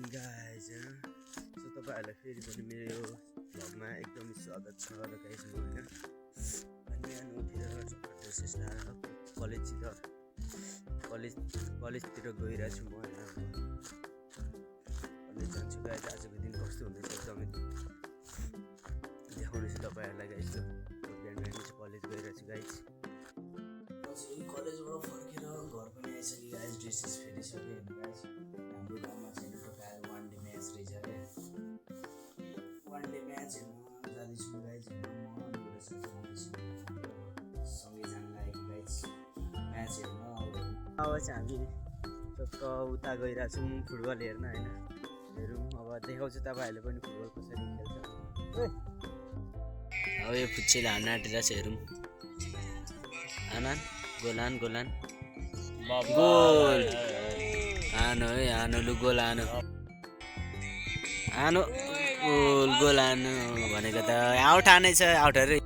morning guys, so तपाईहरुलाई फेरि पनि मेरो भ्लगमा एकदमै स्वागत छ र गाइस म हैन अनि बिहान उठेर ड्रेसेस लाएर कलेजतिर गइरहेको छु म हैन कलेज जान्छु गाइस। आजको दिन कस्तो हुँदैछ एकदमै देखाउनेछु तपाईहरुलाई गाइस। बिहान चाहिँ कलेज गइरहेको छु गाइस। कलेजबाट फर्केर घर पनि आइसक्यो गाइस। ड्रेसेस फेरिसक्यो हैन गाइस। हाम्रो गाउँमा चाहिँ टोकाएर वान डे म्याच रहेछ के। वान डे म्याच हेर्न जाँदैछु गाइस। म सँगै जान लागेको गाइस म्याच हेर्न। अब चाहिँ हामी टक्क उता गइरहेको छौँ फुटबल हेर्न हैन। हेरौँ अब देखाउँछु तपाईँहरूले पनि फुटबल कसरी खेल्छ। अब यो फुच्चीले हान्न आँटिरहेको छ हेरौँ। आनन्द गोलान गोल आनो है आनो लु गोल आनो गोल आनो भनेको त आउट हानै छ। आउट अरे ल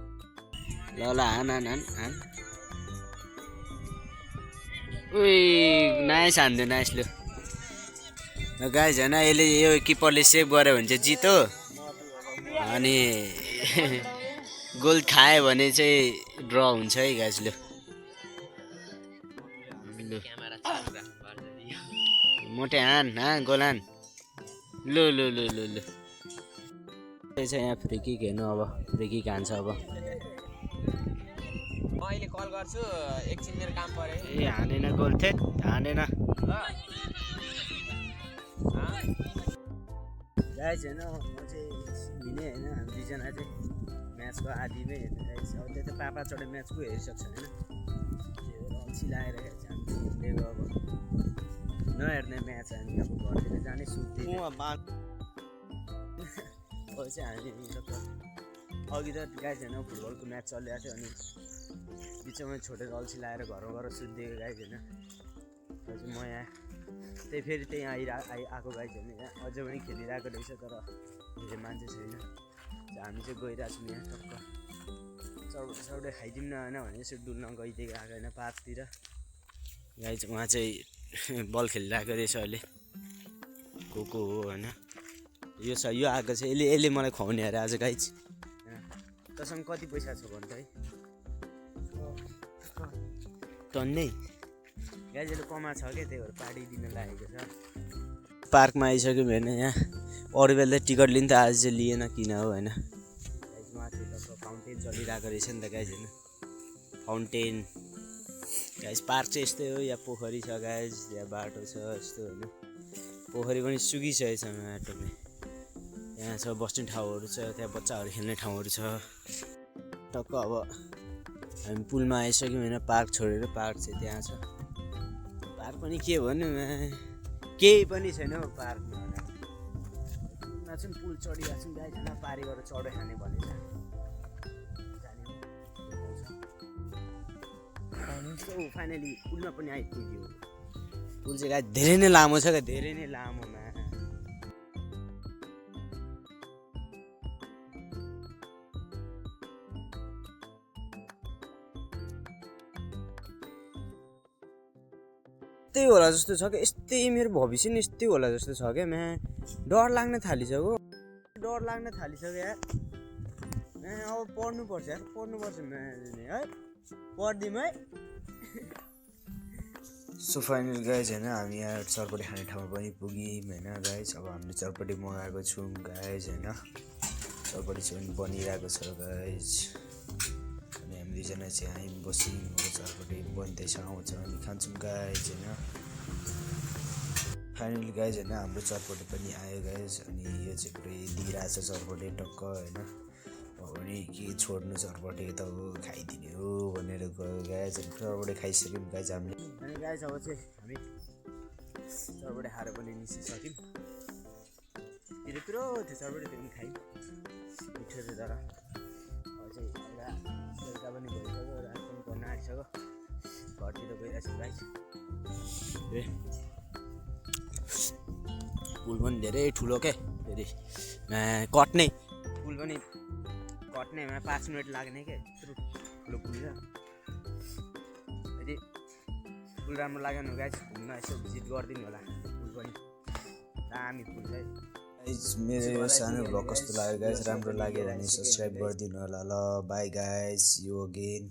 ल हान उही नाइस हान्दियो नाइस लु गाइस हैन। यसले यो किपरले सेभ गर्यो भने चाहिँ जित हो। अनि गोल खायो भने चाहिँ ड्र हुन्छ है गाइस। लु मोटे हान गोलान लु लु लु लु लु चाहिँ यहाँ फ्री किक हेर्नु। अब फ्री किक हान्छ। अब म अहिले कल गर्छु एकछिन मेरो काम पर्यो। ए हानेन गोल थे हानेन गाइस हैन। म चाहिँ हिँडेँ हैन। हामी दुईजना चाहिँ म्याचको आधीमै हेर्नु गाइस। अब त्यो त पापा चढे म्याचको हेरिसक्छ हैन। अल्छी लागेर हामी हिँडेको अब नहेर्ने म्याच हामी अब घरतिर जाने सुत्दै। अब चाहिँ हामी अघि त गाइस हैन फुटबलको म्याच चलिरहेको थियो। अनि बिचमा छोडेर अल्छी लागेर घरमा गएर सुत्दिएको गाइस हैन। म यहाँ त्यही फेरि त्यही आएको गाइस हैन। यहाँ अझै पनि खेलिरहेको रहेछ तर धेरै मान्छे छैन। हामी चाहिँ गइरहेको छौँ यहाँ टक्क चौडे खाइदिउँ न होइन भने यसो डुल्न गइदिएको आएको होइन पार्कतिर गाइस। उहाँ चाहिँ बल खेलिरहेको रहेछ अहिले को हो होइन। यो आएको छ यसले मलाई खुवाउने अरे आज गाइस। तसँग कति पैसा छ भन्छ है टन्नै गाइस। यसले कमा छ क्या त्यही भएर पार्टी दिन लागेको छ। पार्कमा आइसक्यो भने यहाँ अरू बेला टिकट लिन्छ आज चाहिँ लिएन किन हो होइन गाइस। माथि त फाउन्टेन चलिरहेको रहेछ नि त गाइस होइन। Fountain guys. पार्क चाहिँ यस्तै हो। यहाँ पोखरी छ गाइस। यहाँ बाटो छ यस्तो होइन। पोखरी पनि सुकिसकेको छ माटोले। यहाँ छ बस्ने ठाउँहरू छ। त्यहाँ बच्चाहरू खेल्ने ठाउँहरू छ टक्क। अब हामी पुलमा आइसक्यौँ होइन। पार्क छोडेर पार्क चाहिँ त्यहाँ छ। पार्क पनि के भन्नु केही पनि छैन हौ पार्कमा। पुलमा चाहिँ पुल चढिरहेको छौँ गाइस होइन। पारी गरेर चढे खाने भनेछ फाइनली पुलमा पनि आइपुग्यो। पुल चाहिँ गाइस धेरै नै लामो छ क्या। धेरै नै लामोमा यस्तै होला जस्तो छ क्या। यस्तै मेरो भविष्य नि यस्तै होला जस्तो छ क्या। डर लाग्न थालिसक्यो। डर लाग्न थालिसक्यो यार। अब पढ्नुपर्छ यार। पढ्नुपर्छ है पढ्दिउँ है। सो फाइनल गाइस होइन हामी यहाँ चरपटी खाने ठाउँमा पनि पुग्यौँ होइन गाइस। अब हामीले चरपटी मगाएको छौँ गाइस होइन। चरपटी चाहिँ पनि बनिरहेको छ गाइस। अनि हामी दुईजना चाहिँ हामी बस्यौँ। अब चरपटी बन्दैछ आउँछ अनि खान्छौँ गाइस होइन। फाइनली गाइस होइन हाम्रो चरपटी पनि आयो गाइस। अनि यो चाहिँ पुरै दिइरहेछ चरपटी टक्क होइन। अनि के छोड्नु चरपटी त हो खाइदिने हो भनेर गयो गाइस। चरपटी खाइसक्यौँ गाइस हामीले। अनि गाइस अब चाहिँ हामी चरपटी खाएर पनि निस्किसक्यौँ। पिरो थियो चरपटी त्यो पनि खायौँ। मिठो थियो तर अब चाहिँ बेलुका पनि भइसक्यो। रात पनि पर्न आइसक्यो। घरतिर गइरहेको छौँ गाइस। पुल पनि धेरै ठुलो क्या। फेरि कट्ने पुल पनि कट्नेमा 5 मिनट लाग्ने क्या। यत्रो ठुलो पुल छ। यदि पुल राम्रो लाग्यो भने गाइस घुम्न यसो भिजिट गरिदिनु होला। पुल पनि हामी पुग्दै गाइज मेरो यो सानो भ्लग कस्तो लाग्यो गाइज राम्रो लाग्यो भने सब्सक्राइब गरिदिनु होला ल bye guys see you again